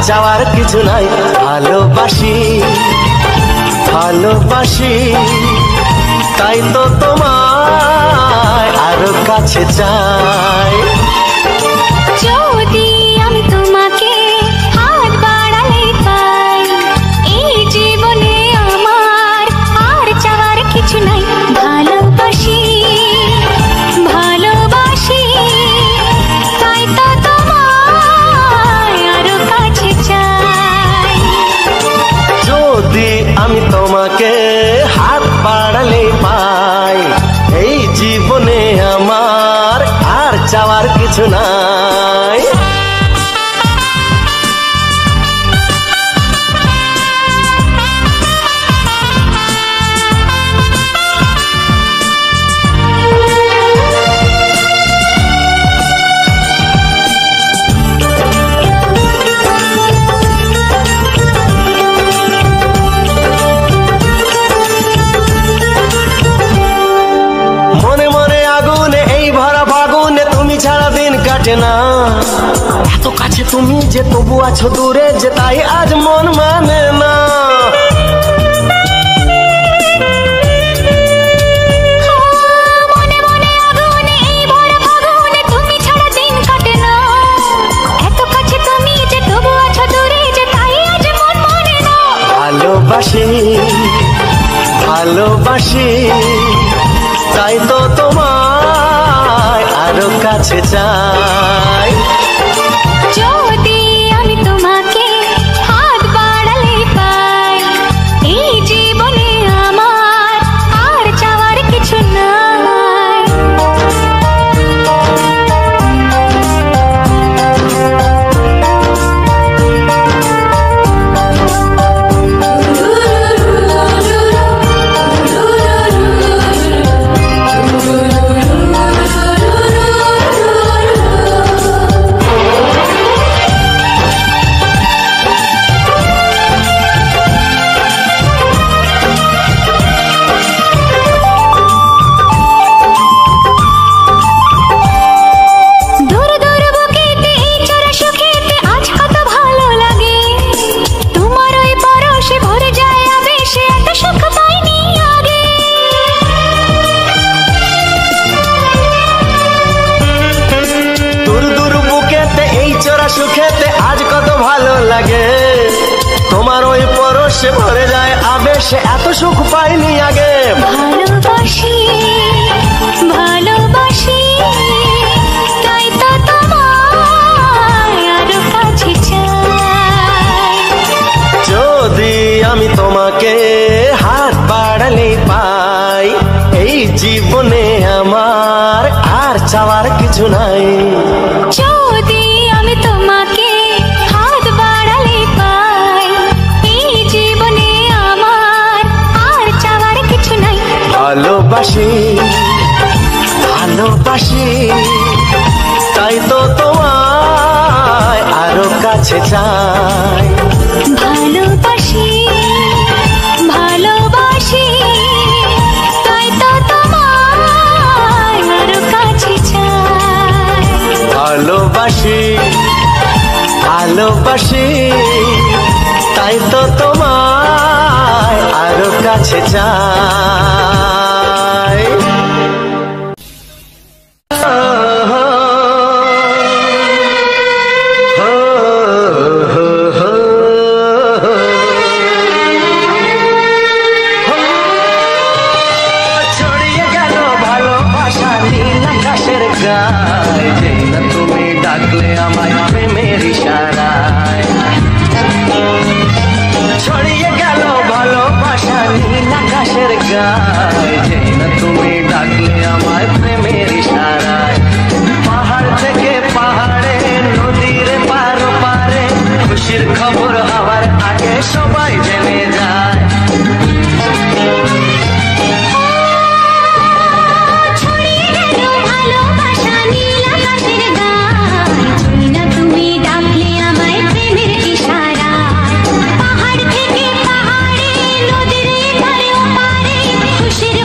চাওয়ার কিছু নাই, ভালোবাসি ভালোবাসি তাই তো তোমায় আরো কাছে চাই। যদি আমি তোমাকে হাত বাড়ালে পাই, এই জীবনে আমার আর চাওয়ার কিছু নাই। ভালোবাসি ভালোবাসি তাই তো তোমায় আরো কাছে চাই। যদি আমি তোমাকে হাত বাড়ালে পাই, এই জীবনে আমার আর চাওয়ার কিছু নাই। না এত কাছে তুমি যে তবু আছো দূরে, যে তাই আজ মন মানে না। ভালোবাসি ভালোবাসি তাই তো তোমায় আরো কাছে চাই। যদি আমি তোমাকে হাত বাড়ালে পাই, এই জীবনে আমার আর চাওয়ার কিছু নাই। সুখেতে আজ কত ভালো লাগে, তোমার ওই পরশে ভরে যায় আবেশে, এত সুখ পাইনি আগে। ভালোবাসি ভালোবাসি তাই তো তোমায় আরো কাছে চাই। যদি আমি তোমাকে হাত বাড়ালে পাই, এই জীবনে আমার আর চাওয়ার কিছু নাই। যদি আমি তোমাকে হাত বাড়ালে পাই, এই জীবনে আমার আর চাওয়ার কিছু নাই। ভালোবাসি ভালোবাসি তাই তো তোমায় আরো কাছে চাই। ভালোবাসি ভালোবাসি তাই তো তোমায় আরো কাছে চাই। ভালোবাসি ভালোবাসি তাই তো তোমায় আরো কাছে চাই। যায়, যেই না তুমি ডাকলে আমায় প্রেমের ইশারায়। পাহাড় থেকে পাহাড়ে, নদীর পার পারে, খুশির খবর হওয়ার আগে সবাই জেনে যায়। খুশির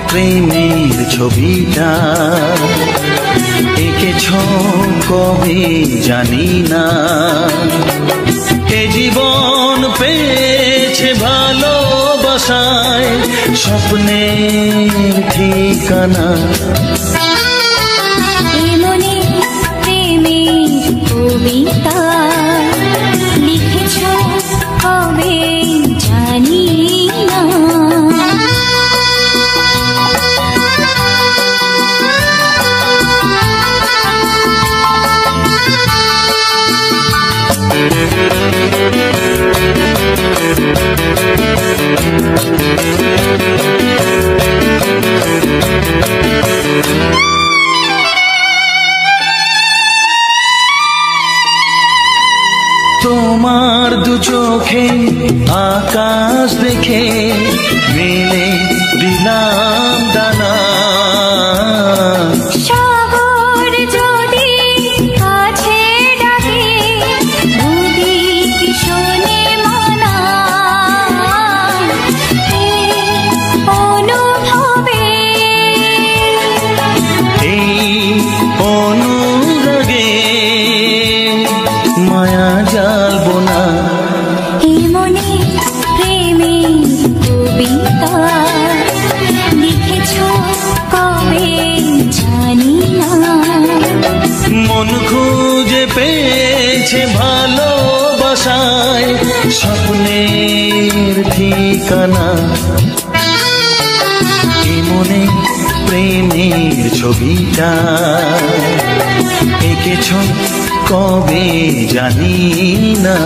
প্রেমের ছবিটা এঁকেছ কবে জানি না। এ জীবন পেয়েছে ভালোবাসায় স্বপ্নের ঠিকানা। মনে প্রেমের কবিতা লিখেছ কবে জানি না। তোমার দু চোখে আকাশ দেখে মেলে দিলাম দানা। সাগর যদি কাছে ডাকে নদী কি শোনে মানা। অনুভবে এই অনুরাগে মায়া জালবো না। এ মনে প্রেমের কবিতা লিখেছ কবে জানি না। মন খুঁজে পেয়েছে ভালোবাসায় স্বপ্নের ঠিকানা। এ মনে প্রেমের ছবিটা এঁকেছ কবে জানি না।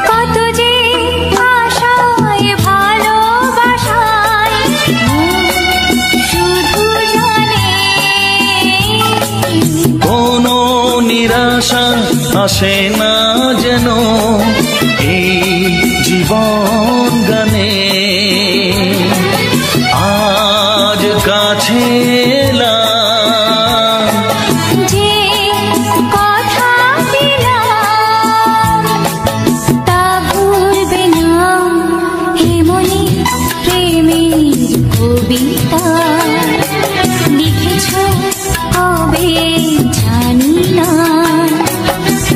কত যে আশায় ভালোবাসায় শুধু জানে কোনো নিরাশা আসে না যেন এই জীবন গানে। আজ কাছে এলাম যে কথা দিলাম তা ভুলবে না। হে মনে প্রেমের কবিতা লিখেছ কবে জানি না।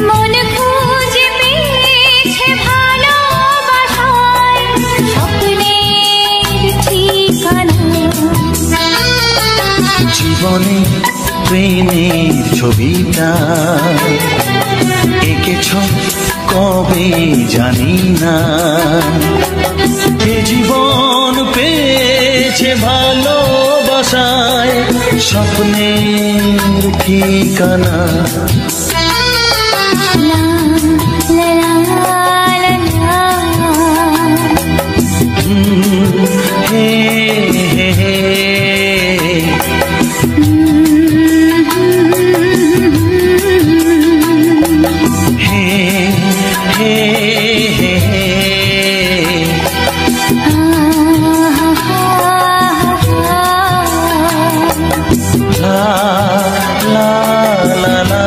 মন খুঁজে পেয়েছে ভালোবাসায় স্বপ্নের ঠিকানা। জীবনে প্রেমের ছবিটা এঁকেছ কবে জানি না। এ জীবন পেয়েছে ভালোবাসায় স্বপ্নের ঠিকানা। লা লা লা লা হে হে হে হে হে হে হে। লা লা লা লা।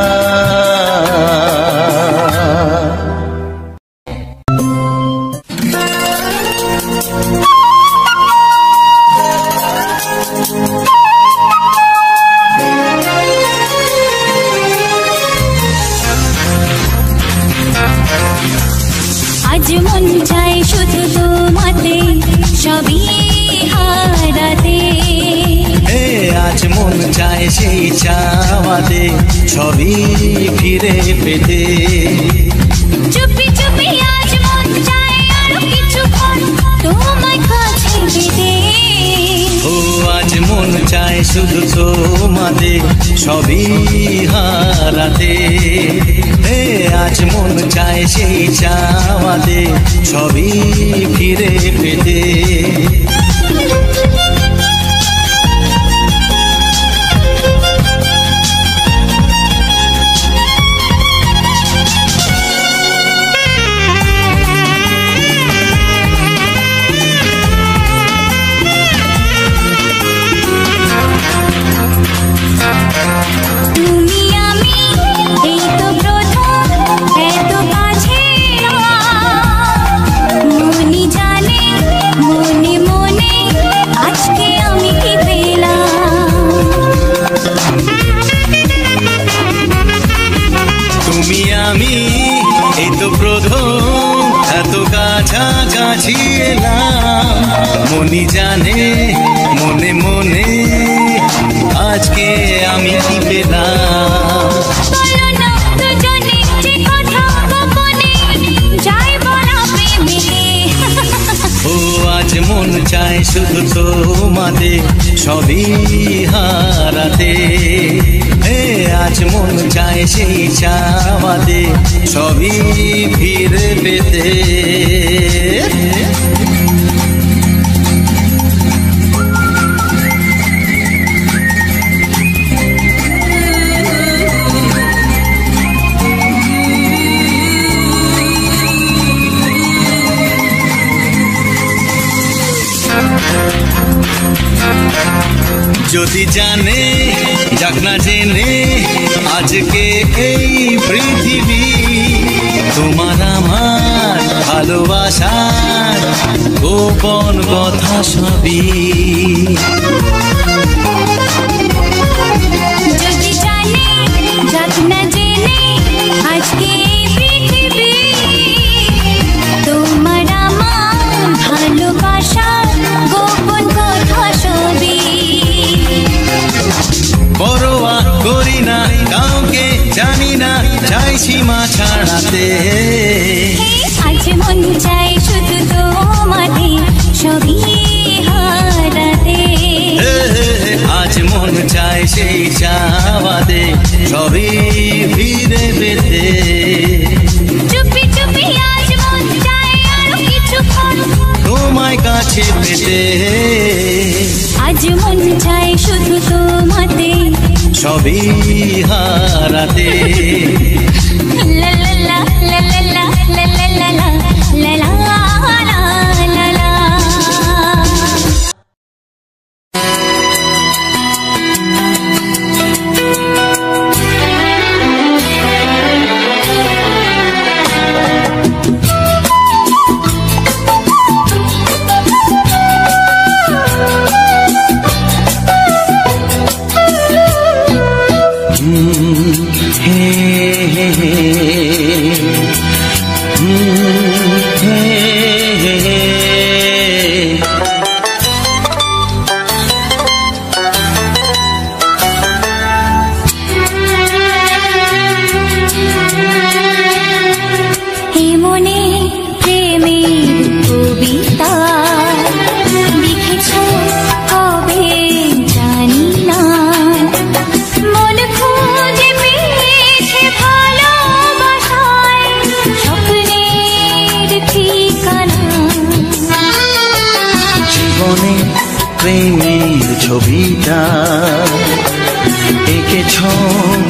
আজ মন চায় শুধু তোমাতে সবই হারাতে। আজ মন চায় সেই চাওয়াতে ছবি ফিরে পেতে। চুপি চুপি আজ মন চায় আরো কিছুক্ষণ তোমায় কাছে পেতে। ও আজ মন চায় শুধু তোমাদের সবই হারাতে। আজ মন চায় সেই চাওয়াতে সবই ফিরে পেতে। কাছাকাছি এলাম মনি জানে মনে মনে আজকে আমি কি পেলাম। ও আজ মন চায় শুধু তোমাদের সবই হারাতে। আজ মন চায় সেই চাওয়াতে সবই ফিরে পেতে। যদি জানে যাক না জেনে আজকে এই পৃথিবী তোমার আমার ভালোবাসার গোপন কথা সবই। যদি জানে যাক না জেনে আজকে পৃথিবী তোমার আমার ভালোবাসার গোপন কথা সবই। পরোয়া করি না কাউকে জানি না চাই সীমা ছাড়াতে। আজ মন চাই শুধু তোমাদের সবই হারাতে। আজ মন চায় সেই চাওয়াতে সবই ফিরে পেতে। চুপি চুপি আজ মন চাই আরো কিছুক্ষণ তোমায় কাছে পেতে। আজ মন চাই শুধু তোমাদের সবই হারাতে। লা লা লা লা লা লা লা লা লা লা লা লা লা লা। প্রেমের ছবিটা এঁকেছ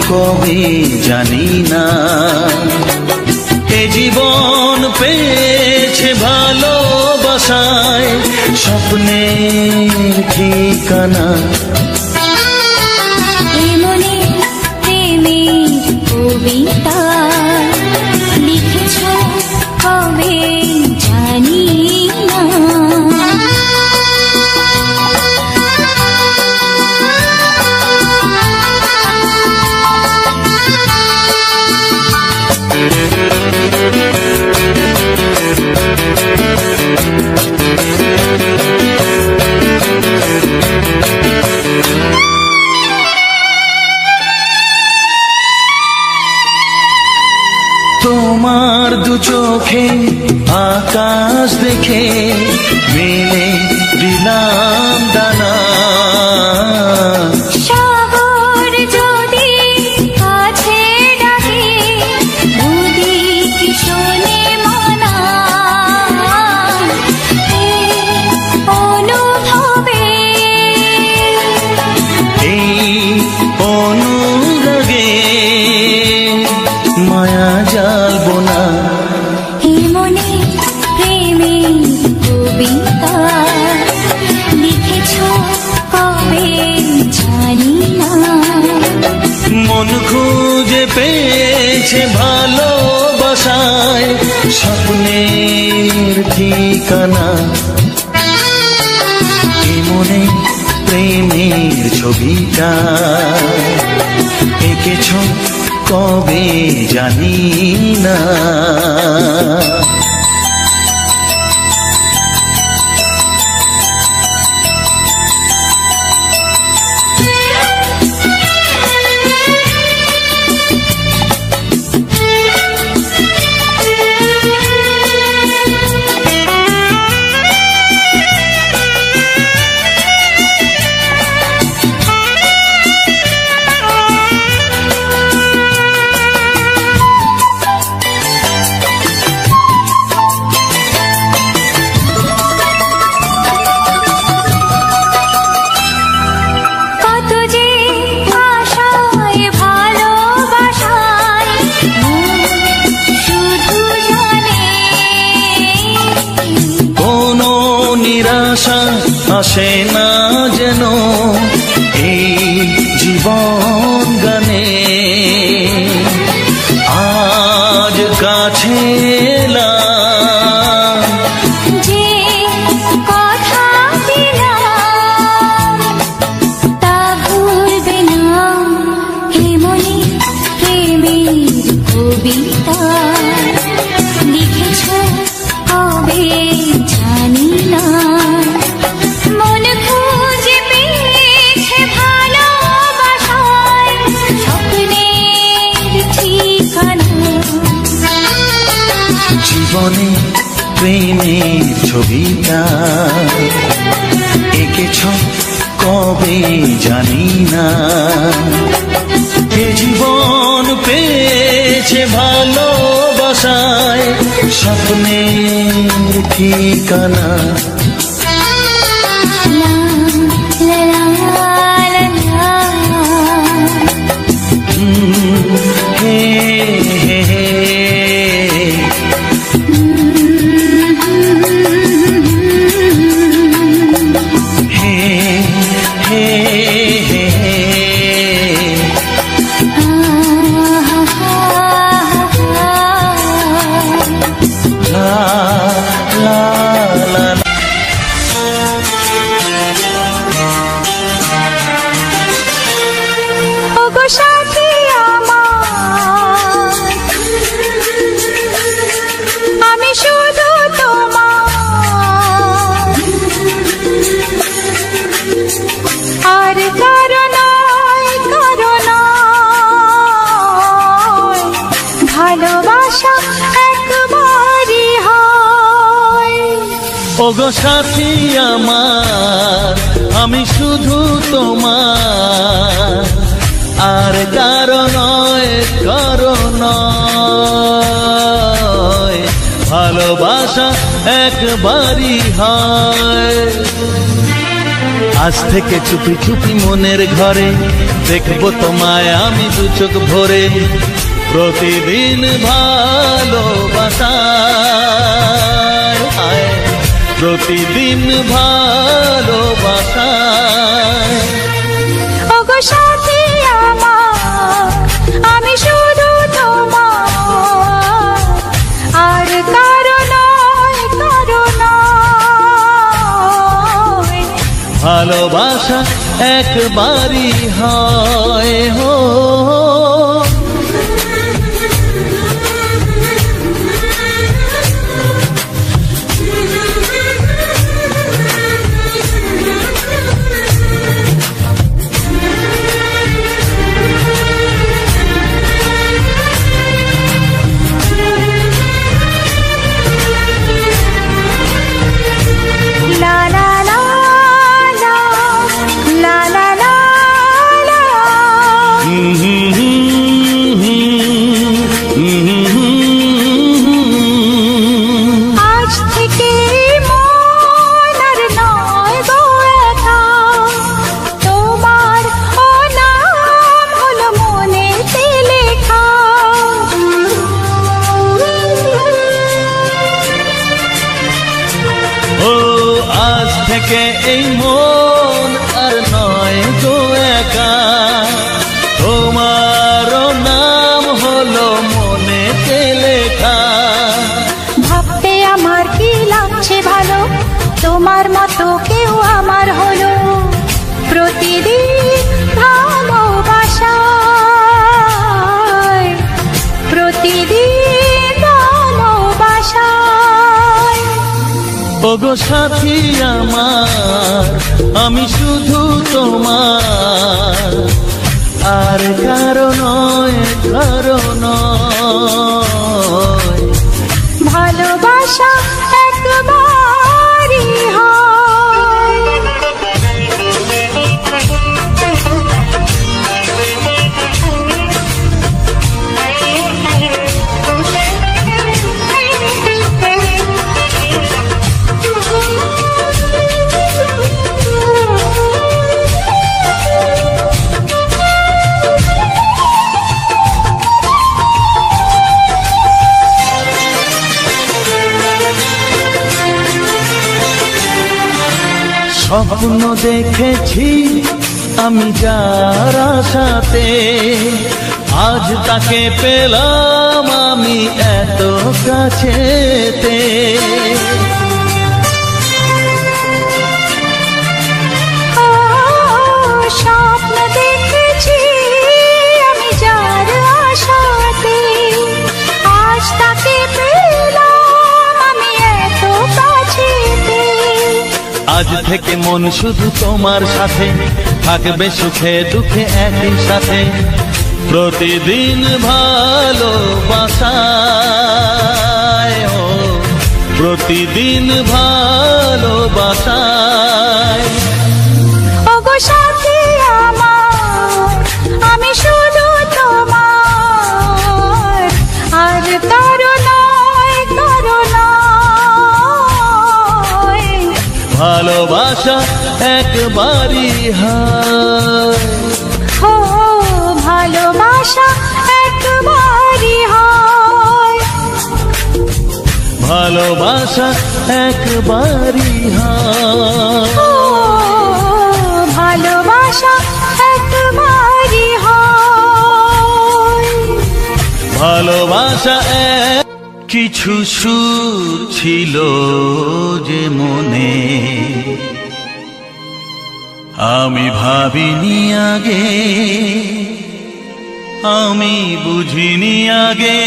কবে জানি না। এ জীবন পেয়েছে ভালোবাসায় স্বপ্নের ঠিকানা। মনে প্রেমের কবিতা লিখেছ কবে জানি না। তোমার দু চোখে আকাশ দেখে মেলে দিলাম দানা। সাগর যদি কাছে ডাকে মন খুঁজে পেয়েছে ভালোবাসায় স্বপ্নের ঠিকানা মনে প্রেমের ছবিটা এঁকেছ কবে জানি না আসে না যেন এই জীবন গানে আজ কাছে এলাম যে কথা দিলাম তা ভুলবে না হে মনে প্রেমের কবিতা লিখেছ কবে জানি না জীবনে প্রেমের ছবিটা এঁকেছ কবে জানি না এ জীবন পেয়েছে ভালোবাসায় স্বপ্নের ঠিকানা ওগো সাথী আমার আমি শুধু তোমার আর কারো নয় ভালোবাসা একবারই হয় আজ থেকে চুপি চুপি মনের ঘরে দেখবো তোমায় আমি দু চোখ ভরে প্রতিদিন ভালোবাসা প্রতিদিন ভালোবাসা ওগো সাথী আমার আমি শুধু তোমার আর কারো নয় ভালোবাসা একবারই হয় হো থেকে এই মন আর নয় গো একা তোমার তোমার মতো কেউ আমার হলো প্রতিদিন ভালোবাসায়, প্রতিদিন ভালোবাসায়। ওগো সাথী আমার, আমি শুধু তোমার, আর কারো নয়, কারো নয়। ভালোবাসা একবারই হয়। স্বপ্ন দেখেছি আমি যার আশাতে, আজ তাকে পেলাম আমি এত কাছেতে। স্বপ্ন দেখেছি আমি যার আশাতে, আজ তাকে পেলাম আমি এত কাছেতে। আজ থেকে মন শুধু তোমার সাথে, থাকবে সুখে দুঃখে একই সাথে, প্রতিদিন ভালোবাসায়, ও প্রতিদিন ভালোবাসায়। ওগো সাথী আমার, আমি শুধু তোমার, আর কারো নয়, কারো নয়। ভালোবাসা একবারই হয়, ও ভালোবাসা একবারই হয়। ভালোবাসা একবারই হয়, ও ভালোবাসা একবারই হয়। ভালোবাসা এক। কিছু সুর ছিল যে মনে, আমি ভাবিনি আগে, আমি বুঝিনি আগে,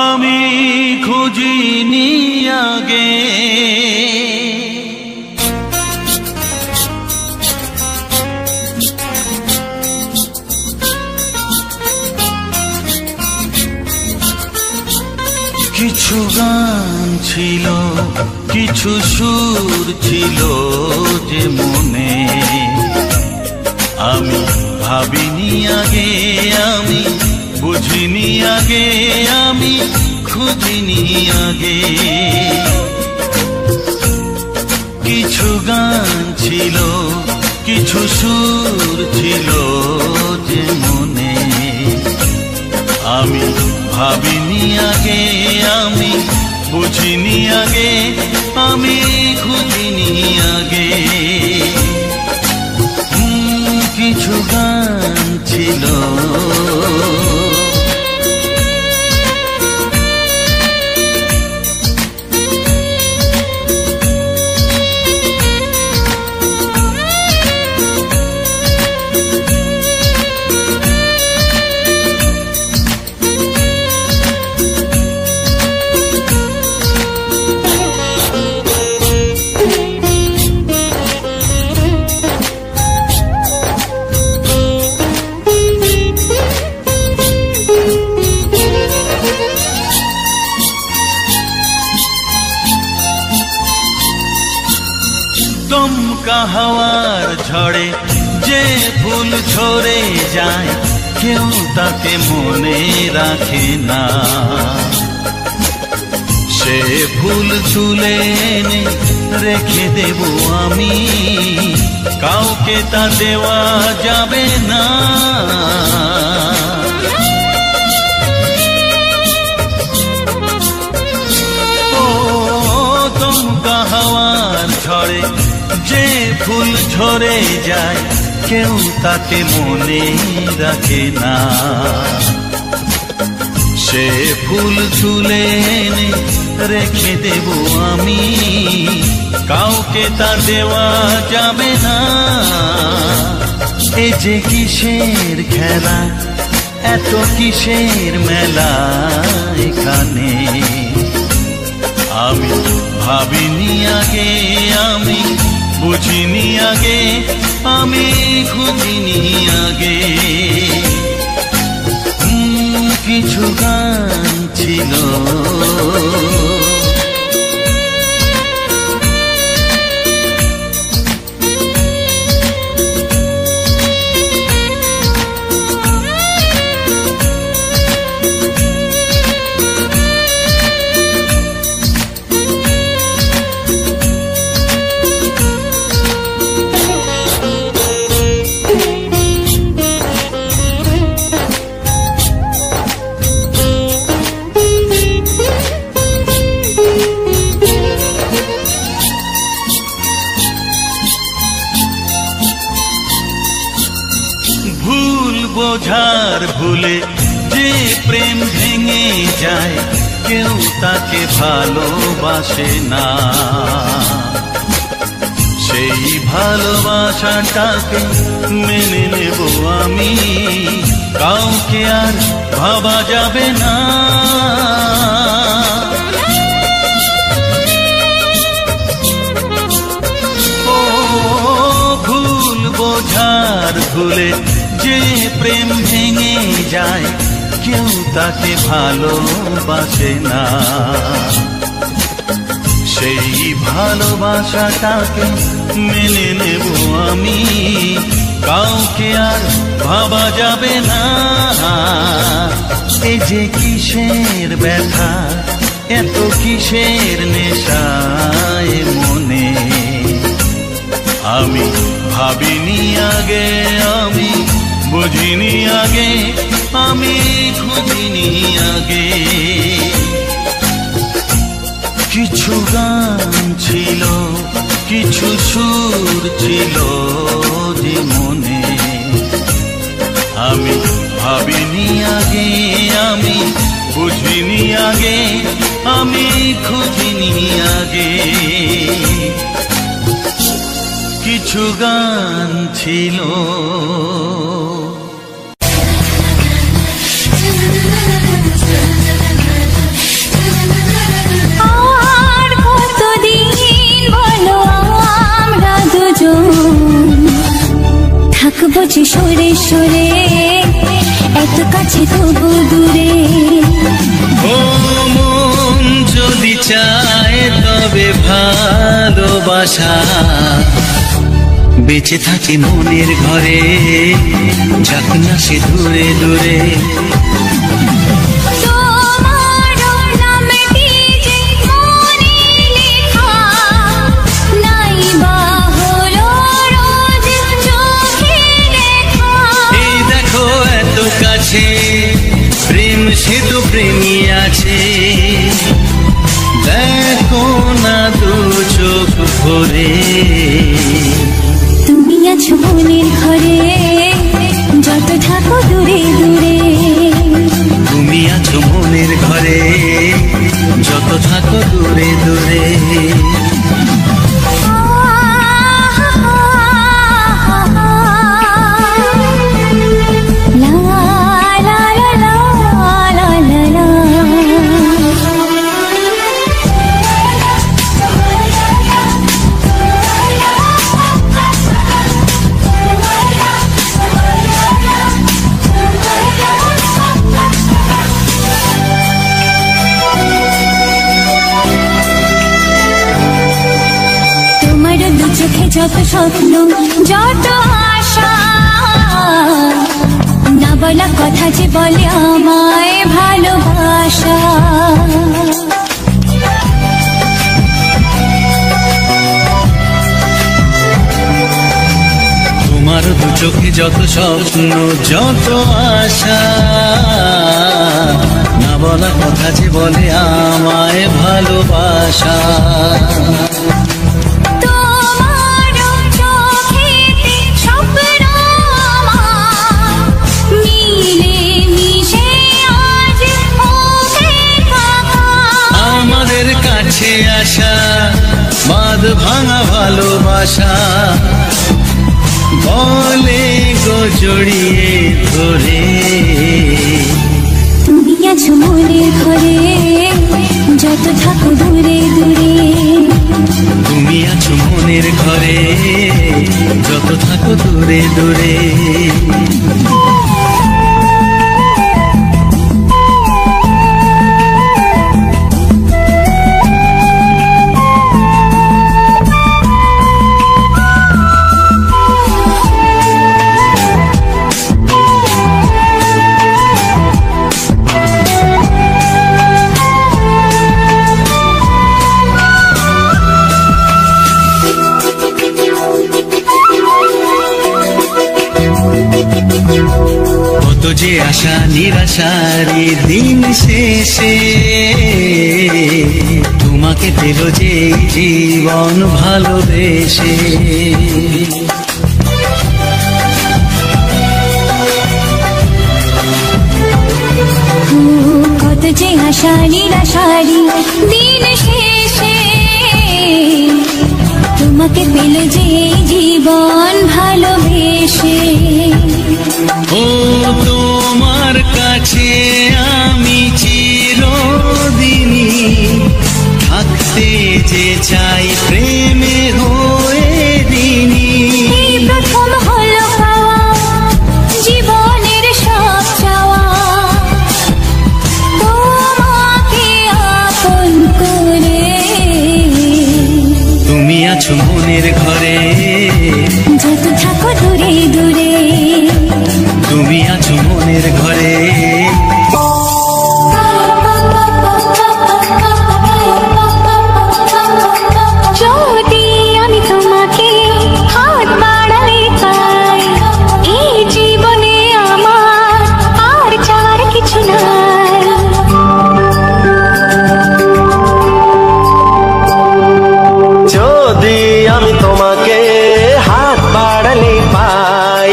আমি খুঁজিনি আগে। কিছু গান ছিল, কিছু সুর ছিল যে মনে, আমি ভাবিনি আগে, আমি বুঝিনি আগে, আমি খুঁজিনি আগে। কিছু গান ছিল, কিছু সুর ছিল যে মনে, আমি ভাবিনি আগে, আমি বুঝিনি আগে, আমি খুঁজিনি আগে। কিছু গান ছিল, দমকা হাওয়ার ঝড়ে যে ফুল ঝরে যায়, কেউ তাকে মনে রাখে না। সে ফুল তুলে এনে রেখে দেব আমি, কাউকে তা দেওয়া যাবে না। ও দমকা হাওয়ার ঝড়ে যে ফুল ঝরে যায়, কেউ তাকে মনে রাখে না। সে ফুল তুলে এনে রেখে দেব আমি, কাউকে তা দেওয়া যাবে না। এ যে কিসের খেলা, এত কিসের মেলা এখানে। আমি ভাবিনি আগে, আমি বুঝিনি আগে, আমি খুঁজিনি আগে। কিছু গান ছিল বোঝার ভুলে যে প্রেম ভেঙে যায়, কেউ তাকে ভালোবাসে না। সেই ভালোবাসাটাকে মেনে নেব আমি, কাউকে আর ভাবা যাবে না। ও ভুল বোঝার ভুলে যে প্রেম ভেঙে যায়, কেউ তাকে ভালোবাসে না। সেই ভালোবাসাটাকে মেনে নেব আমি, কাউকে আর ভাবা যাবে না। এ যে কিসের ব্যথা, এত কিসের নেশায় মনে। আমি ভাবিনি আগে, আমি বুঝিনি আগে, আমি খুঁজিনি আগে। কিছু গান ছিল, কিছু সুর ছিল যে মনে। আমি ভাবিনি আগে, আমি বুঝিনি আগে, আমি খুঁজিনি আগে। কিছু গান ছিল। আর কতদিন বলো আমরা দুজন থাকবো যে সরে সরে, এত কাছে তবু দূরে। ও মন যদি চায় তবে ভালোবাসা বেঁচে থাকে মনের ঘরে, যাক না সে দূরে দূরে। প্রেম সে তো প্রেমী আছে, দেখো না দু চোখ ভরে। তুমি আছো মনের ঘরে, যত থাকো দূরে দূরে। তুমি আছো মনের ঘরে, যত থাকো দূরে দূরে। যত স্বপ্ন যত আশা, না বলা কথা যে বলে আমায় ভালোবাসা। তোমার দু চোখে যত স্বপ্ন যত আশা, না বলা কথা যে বলে আমায় ভালোবাসা। কাছে আসা বাঁধ ভাঙা ভালোবাসা বলে গো জড়িয়ে ধরে তুমি আছো মনের ঘরে যত থাকো দূরে দূরে তুমি আছো মনের ঘরে যত থাকো দূরে দূরে কত যে আশা নিরাশারি দিন শেষে তোমাকে পেল যে জীবন ভালোবেসে কত যে আশা নিরাশারি দিন শেষে তোমাকে পেল যে জীবন ভালোবেসে ও তোমার কাছে আমি চিরদিনই থাকতে যে চাই প্রেমে হয়ে দিনই এই প্রথম হলো পাওয়া জীবনের সব চাওয়া তোমাকে আপন করে তুমি আছো মনের ঘরে যত থাকো দূরে দূরে তুমি আছো মনের ঘরে যদি আমি তোমাকে হাত বাড়ালে পাই এই জীবনে আমার আর চাওয়ার কিছু নাই যদি আমি তোমাকে হাত বাড়ালে পাই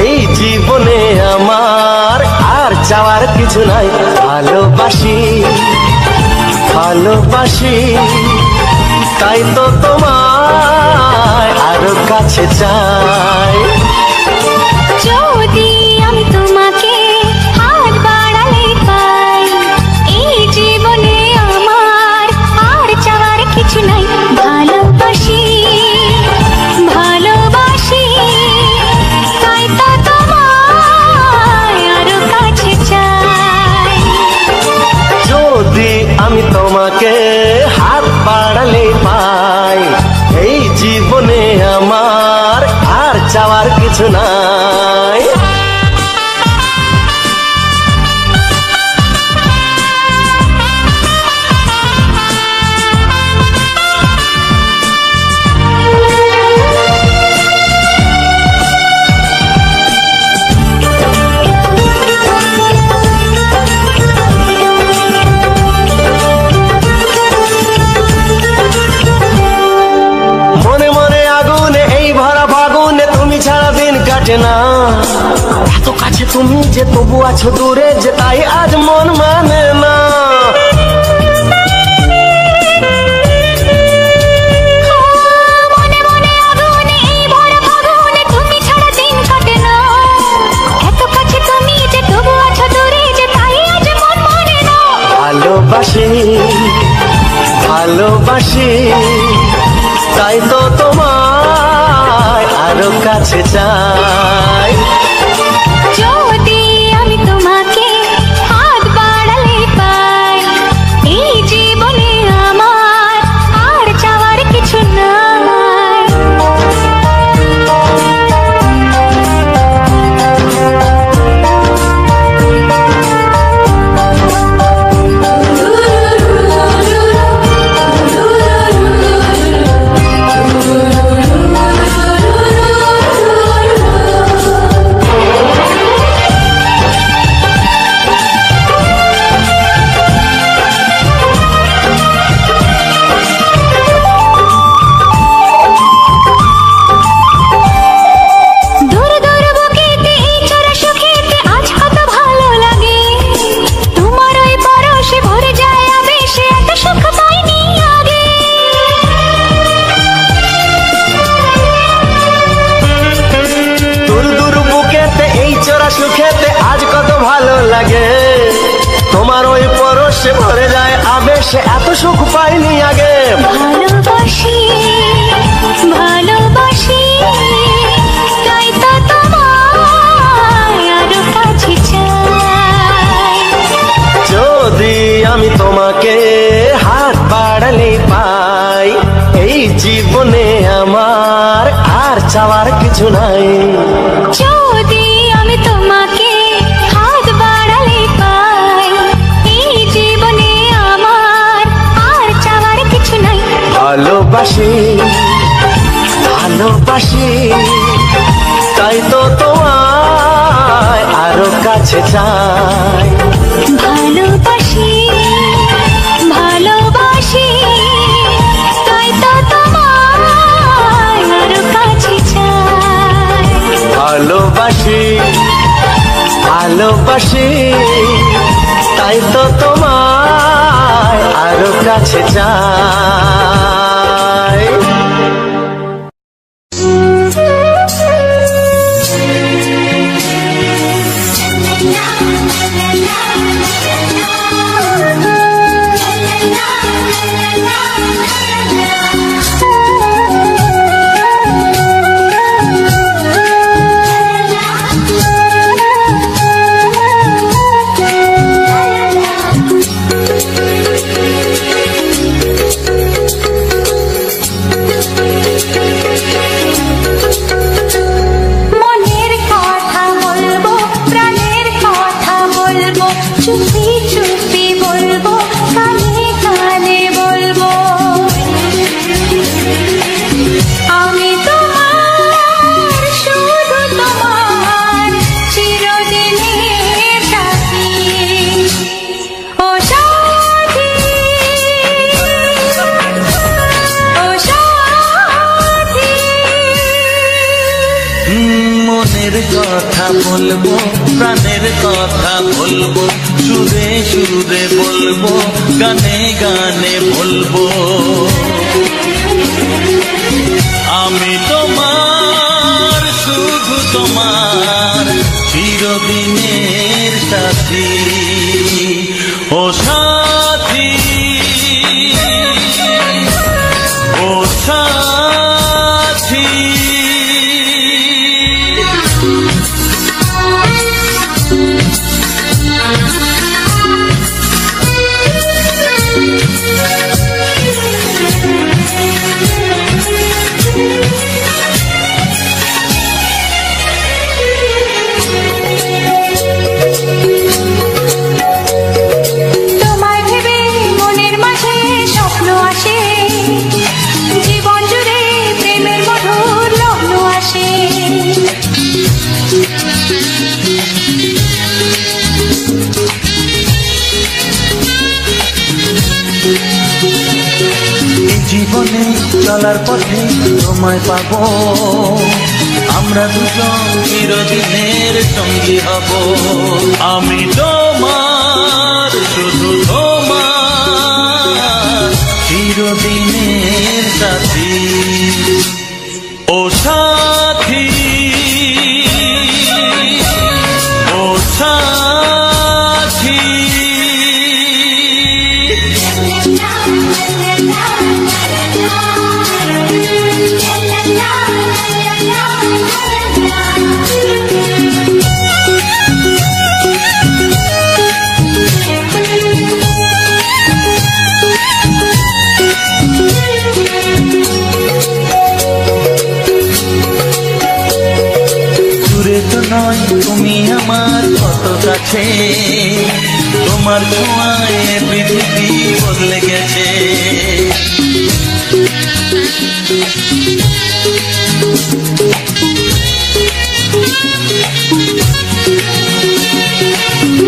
এই জীবনে আমার আর চাওয়ার কিছু নাই ভালোবাসি ভালোবাসি তাই তো তোমায় আরো কাছে চাই যদি আমি তোমাকে হাত বাড়ালে পাই এই জীবনে আমার আর চাওয়ার কিছু নাই ভালোবাসি ভালোবাসি তাই তো তোমায় আরো কাছে চাই যদি আমি তোমাকে হাত বাড়ালে পাই এই জীবনে আমার আর চাওয়ার কিছু নাই মনে মনে আগুনে এই ভরা ফাগুনে তুমি ছাড়া দিন কাটে না এত কাছে তুমি যে তবু আছো দূরে যে তাই আজ মন মানে না মনে মনে আগুনে এই ভরা ফাগুনে তুমি ছাড়া দিন কাটে না এত কাছে তুমি যে তবু আছো দূরে যে তাই আজ মন মানে না ভালোবাসি ভালোবাসি তাই তো তোমায় আরো কাছে চাই যদি আমি তোমাকে হাত বাড়ালে পাই এই জীবনে আমার আর চাওয়ার কিছু নাই ভালোবাসে এত সুখ পাইনি আগে। ভালোবাসি ভালোবাসি তাই তো তোমায় আরো কাছে চাই। যদি আমি তোমাকে হাত বাড়ালে পাই, এই জীবনে আমার আর চাওয়ার কিছু নাই। যদি আমি তোমাকে হাত বাড়ালে পাই, এই জীবনে আমার আর চাওয়ার কিছু নাই। ভালোবাসি ভালোবাসি তাই তো তোমায় আরো কাছে চাই। ভালোবাসি ভালোবাসি তাই তো তোমায় আরো কাছে চাই। ভালোবাসি ভালোবাসি তাই তো তোমায় আরো কাছে চাই। মনের কথা বলবো, প্রাণের কথা বলবো, চুপি চুপি বলবো, কানে কানে বলবো। আমি তোমার, শুধু তোমার, চিরদিনের সাথী। ও সাথী, ও সাথী। মনের কথা বলবো, প্রাণের কথা বলবো, সুরে সুরে বলবো, গানে গানে বলবো। আমি তোমার, শুধু তোমার, চিরদিনের সাথী। ও সাথী, ও সাথী। তোমায় ভেবে মনের মাঝে স্বপ্ন আসে, জীবন জুড়ে প্রেমের মধুর লগ্ন আসে। এই জীবনে চলার পথে তোমায় পাবো, আমরা দুজন চিরদিনের সঙ্গী হব। আমি তোমার, শুধু তোমার, চিরদিনের সাথী। ও সাথী, ও সাথী। দূরে তো নয় তুমি আমার কত কাছে, তোমার ছোঁয়ায় পৃথিবী বদলে গেছে।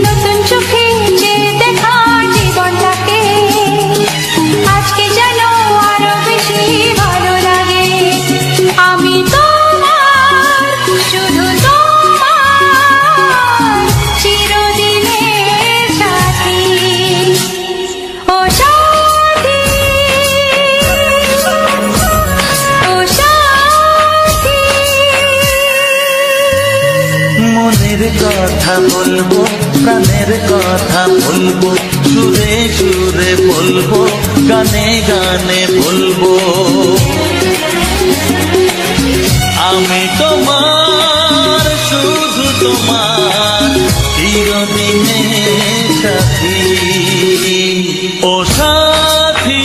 নতুন চোখে যে দেখা জীবনটাকে, আজকে যেন আরো বেশি ভালো লাগে। আমি তোমার, শুধু তোমার, চিরদিনের সাথী। ও সাথী, ও সাথী। মনের কথা বলবো, প্রাণের কথা বলবো, সুরে সুরে বলবো, গানে গানে বলবো। আমি তোমার, শুধু তোমার চিরদিনের সাথী। ও সাথী,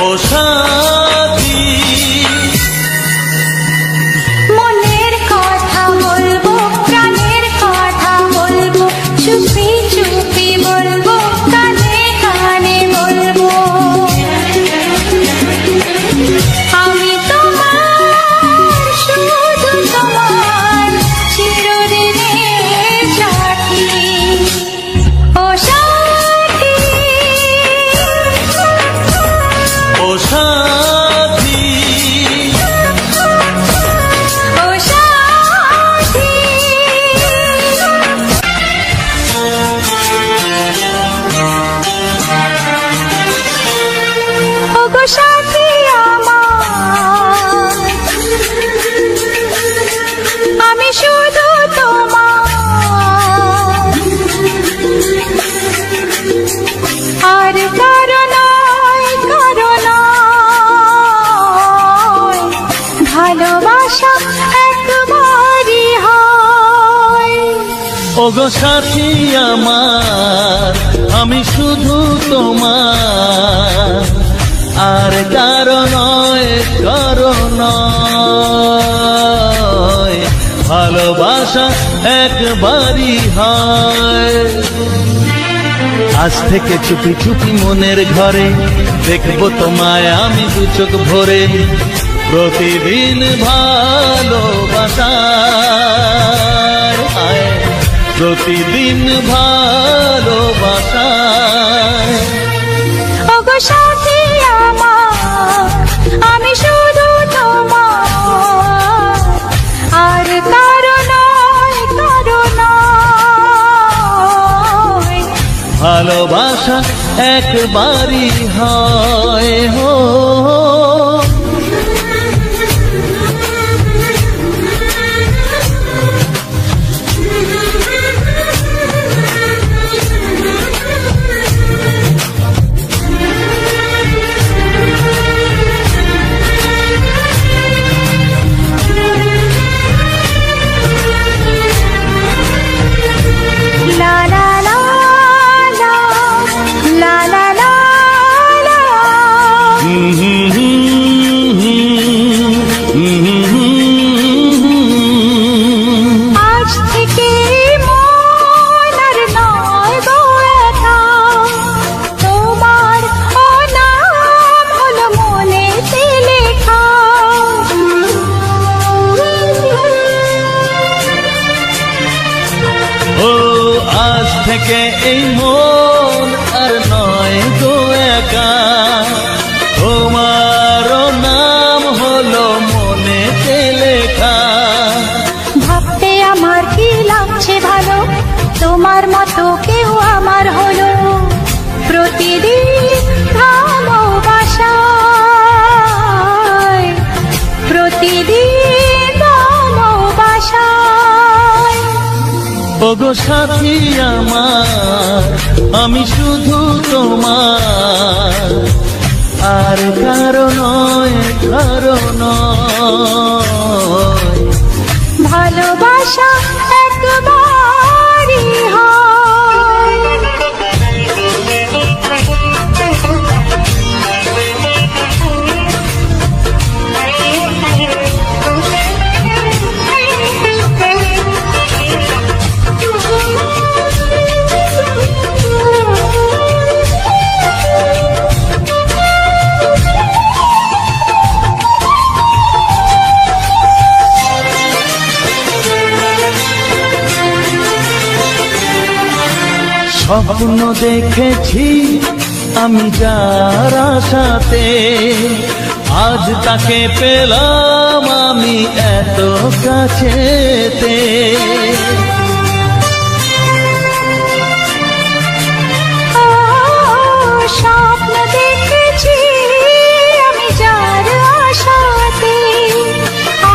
ও সাথী, মনের কথা বলবো, প্রাণের কথা বলবো, চুপি চুপি বলবো, কানে কানে বলবো। আমি তোমার, শুধু তোমার চিরদিনের সাথী। ও সাথী, ও সাথী, ও সাথী। ওগো সাথী আমার, আমি শুধু তোমার, আর কারো নয়, কারো নয়, ভালোবাসা একবারই হয়। ওগো সাথী আমার, আমি শুধু তোমার, আর কারো নয়, কারো নয়, ভালোবাসা একবারই হয়। আজ থেকে চুপি চুপি মনের ঘরে দেখবো তোমায় আমি দু চোখ ভরে, প্রতিদিন ভালোবাসায়, প্রতিদিন ভালোবাসায়। ওগো সাথী আমার, আমি শুধু তোমার, আর কারো নয়, কারো নয়, ভালোবাসা একবারই হয়। হো লা লা লা লা, লা লা লা লা। আজ থেকে মন আর নয় গো একা, তোমার ও নাম হলো মনেতে লেখা। ও আজ থেকে এই মন আর নয় গো একা, তোমারও নাম হলো মনেতে লেখা। ভাবতে আমার কি লাগছে ভালো, তোমার মতো কেউ আমার হলো। প্রতিদিন ভালোবাসায়, প্রতিদিন ভালোবাসায়। ওগো সাথী আমার, আমি শুধু তোমার, আর কারো নয়, কারো নয়, ভালোবাসা একবারই হয়। স্বপ্ন দেখেছি আমি যার আশাতে, আজ তাকে পেলাম আমি এত কাছেতে। স্বপ্ন দেখেছি আমি যার আশাতে,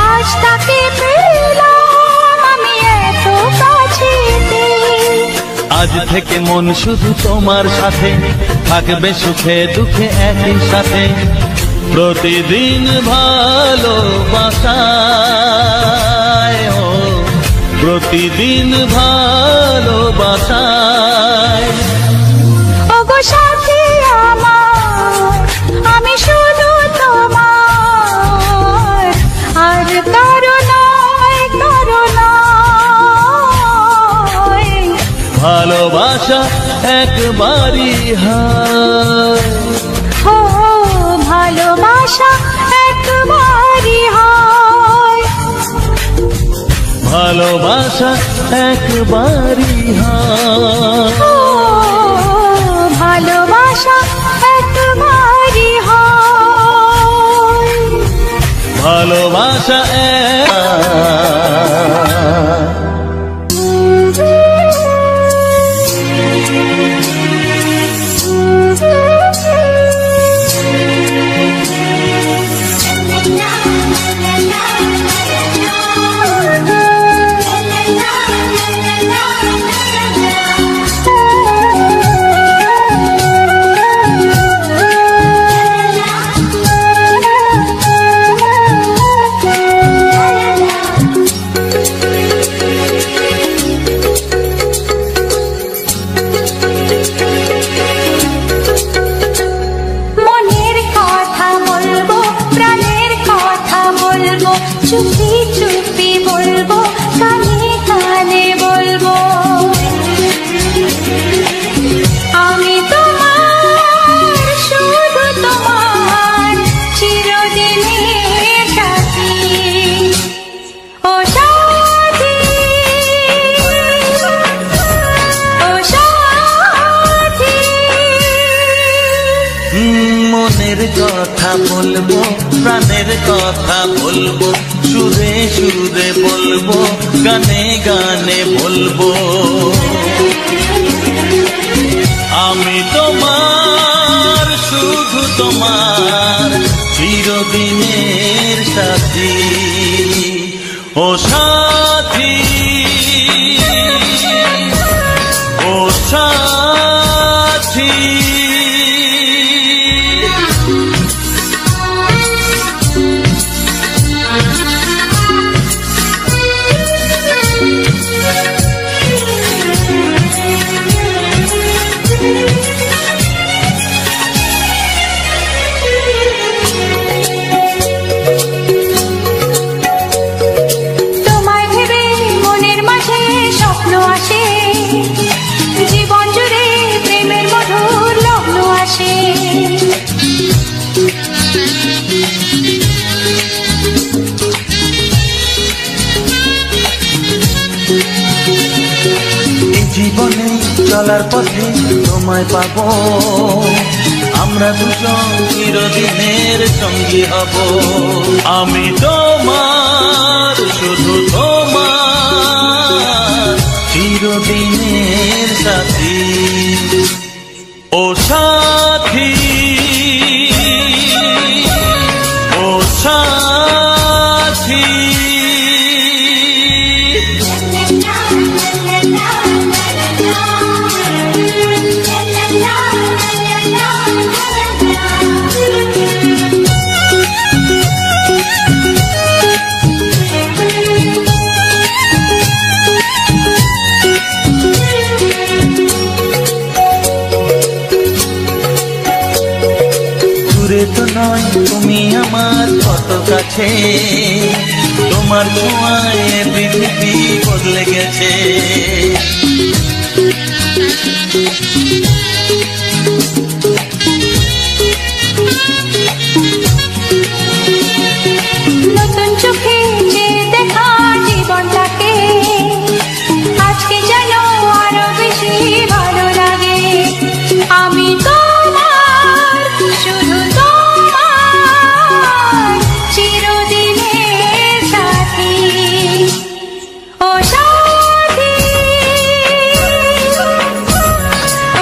আজ তাকে পেলাম আমি এত কাছেতে। আজ থেকে মন শুধু তোমার সাথে, থাকবে সুখে দুঃখে একই সাথে। প্রতিদিন ভালোবাসায়, ও প্রতিদিন ভালোবাসায়। ওগো সাথী আমার, আমি শুধু তোমার, আর কারো নয়, কারো নয়। ভালোবাসা একবারই হয়, ও ভালোবাসা একবারই হয়, ভালোবাসা একবারই হয়, ও ভালোবাসা একবারই হয়, ভালোবাসা চুপি চুপি বলবো, কানে কানে বলবো। আমি তোমার, শুধু তোমার, চিরদিনের সাথী। ও সাথী, ও সাথী। মনের কথা বলবো, প্রাণের কথা বলবো, সুরে সুরে বলবো, গানে গানে বলবো। আমি তোমার, শুধু তোমার, চিরদিনের সাথী। ও সাথী, ও সাথী। জীবনে চলার পথে তোমায় পাবো, আমরা দুজন চিরদিনের সঙ্গী হব। আমি তোমার, শুধু তোমার, চিরদিনের সাথী। ও সাথী, ও সাথী। দূরে তো নয় তুমি আমার কত কাছে, তোমার ছোঁয়ায় পৃথিবী বদলে গেছে। নতুন চোখে যে দেখা জীবনটাকে, আজকে যেন আরো বেশি ভালো লাগে। আমি তোমার, শুধু তোমার, চিরদিনের সাথী। ও সাথী,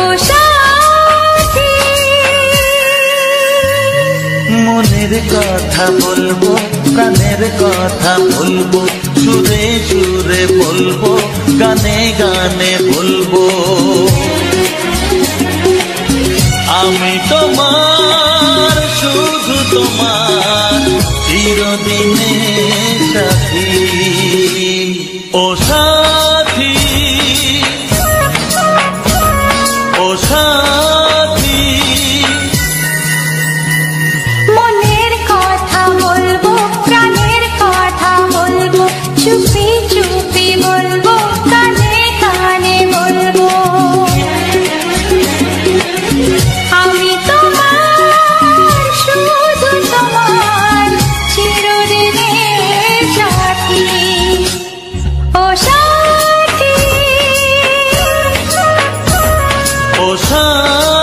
ও সাথী। মনের কথা বলবো, প্রাণের কথা বলবো, সুরে সুরে বলবো, গানে গানে বলবো। আমি তোমার, শুধু তোমার, চিরদিনের সাথী। ও সাথী, ও সাথী, মনের কথা বলবো, প্রাণের কথা বলবো, চুপি চুপি বলবো, কানে কানে বলবো। আমি তোমার, শুধু তোমার, চিরদিনের সাথী। ও সাথী, ও সাথী।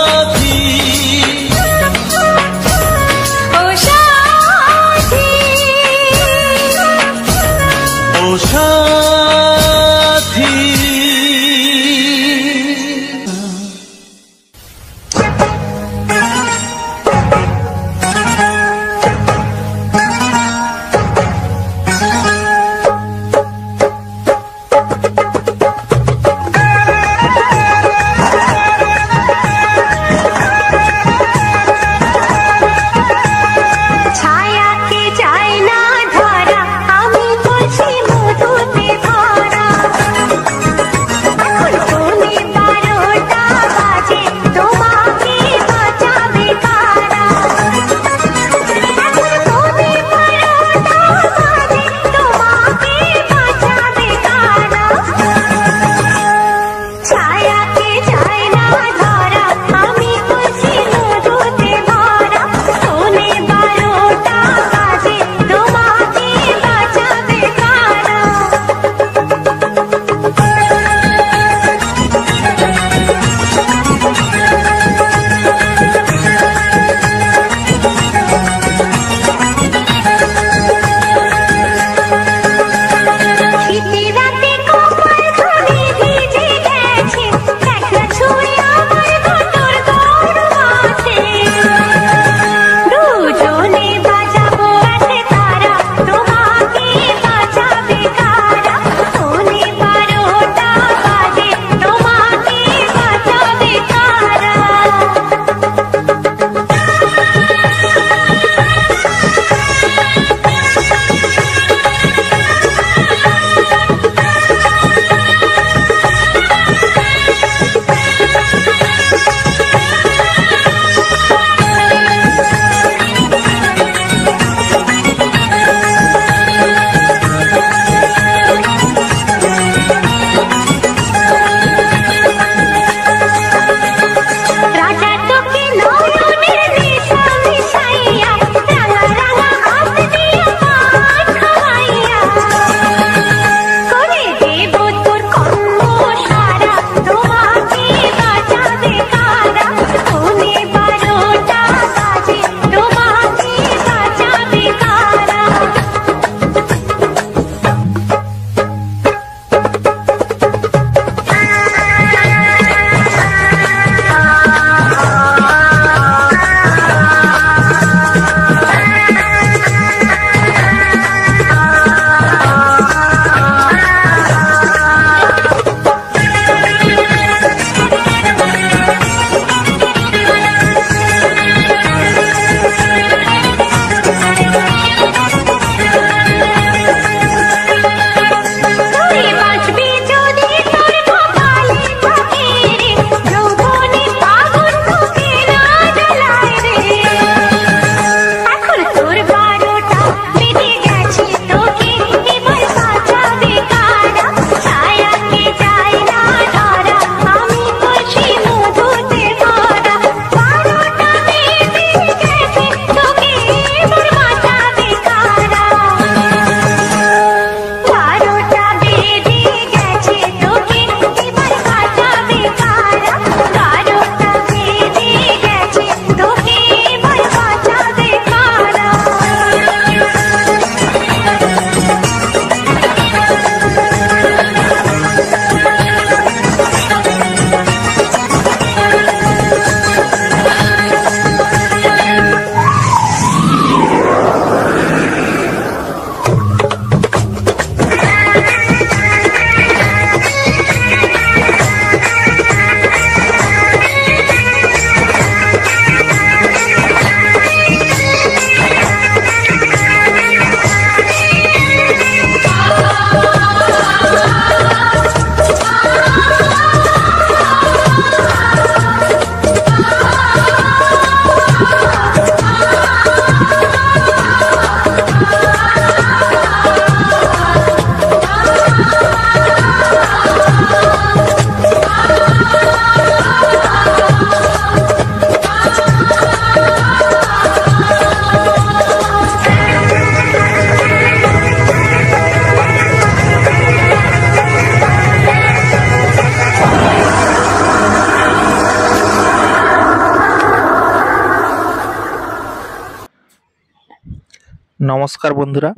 নমস্কার বন্ধুরা,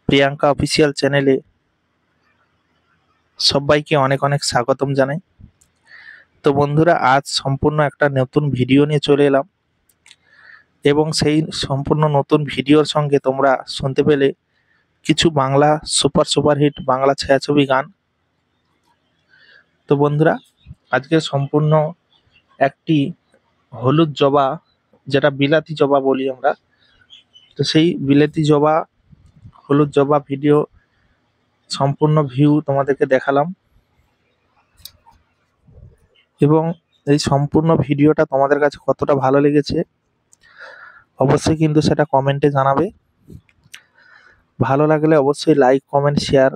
প্রিয়াঙ্কা অফিসিয়াল চ্যানেলে সবাইকে অনেক অনেক স্বাগতম জানাই। তো বন্ধুরা, আজ সম্পূর্ণ একটা নতুন ভিডিও নিয়ে চলে এলাম এবং সেই সম্পূর্ণ নতুন ভিডিওর সঙ্গে তোমরা শুনতে পেলে কিছু বাংলা সুপারহিট বাংলা ছায়াছবি গান। তো বন্ধুরা, আজকের সম্পূর্ণ একটি হলুদ জবা, যেটা বিলাতি জবা বলি আমরা, তো সেই বিলাতি জবা হলুদ জবা ভিডিও সম্পূর্ণ ভিউ তোমাদেরকে দেখালাম এবং এই সম্পূর্ণ ভিডিওটা তোমাদের কাছে কতটা ভালো লেগেছে অবশ্যই কিন্তু সেটা কমেন্টে জানাবে। ভালো লাগলে অবশ্যই লাইক কমেন্ট শেয়ার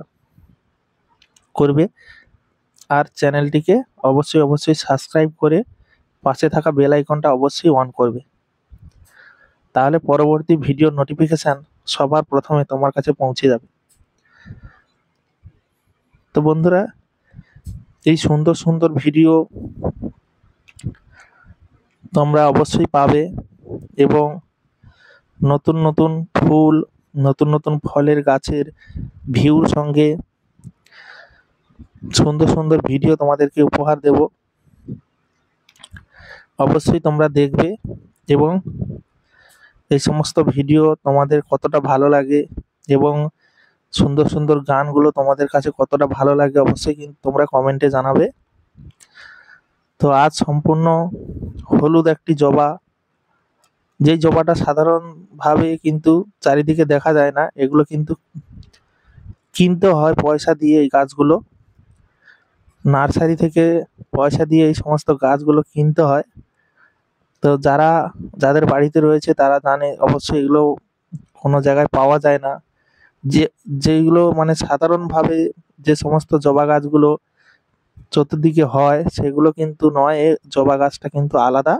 করবে আর চ্যানেলটিকে অবশ্যই সাবস্ক্রাইব করে পাশে থাকা বেল আইকনটা অবশ্যই অন করবে, তাহলে পরবর্তী ভিডিওর নোটিফিকেশান সবার প্রথমে তোমার কাছে পৌঁছে যাবে। তো বন্ধুরা, এই সুন্দর সুন্দর ভিডিও তোমরা অবশ্যই পাবে এবং নতুন নতুন ফুল, নতুন নতুন ফলের গাছের ভিউর সঙ্গে সুন্দর সুন্দর ভিডিও তোমাদেরকে উপহার দেব। অবশ্যই তোমরা দেখবে এবং এই সমস্ত ভিডিও তোমাদের কতটা ভালো লাগে এবং সুন্দর সুন্দর গানগুলো তোমাদের কাছে কতটা ভালো লাগে অবশ্যই কিন্তু তোমরা কমেন্টে জানাবে। তো আজ সম্পূর্ণ হলুদ একটি জবা, যেই জবাটা সাধারণভাবে কিন্তু চারিদিকে দেখা যায় না, এগুলো কিন্তু কিনতে হয় পয়সা দিয়ে। এই গাছগুলো নার্সারি থেকে পয়সা দিয়ে এই সমস্ত গাছগুলো কিনতে হয়। তো যাদের বাড়িতে রয়েছে তারা জানে অবশ্যই এগুলো কোনো জায়গায় পাওয়া যায় না। যেগুলো মানে সাধারণভাবে যে সমস্ত জবা গাছগুলো চতুর্দিকে হয় সেগুলো কিন্তু নয়, এ জবা গাছটা কিন্তু আলাদা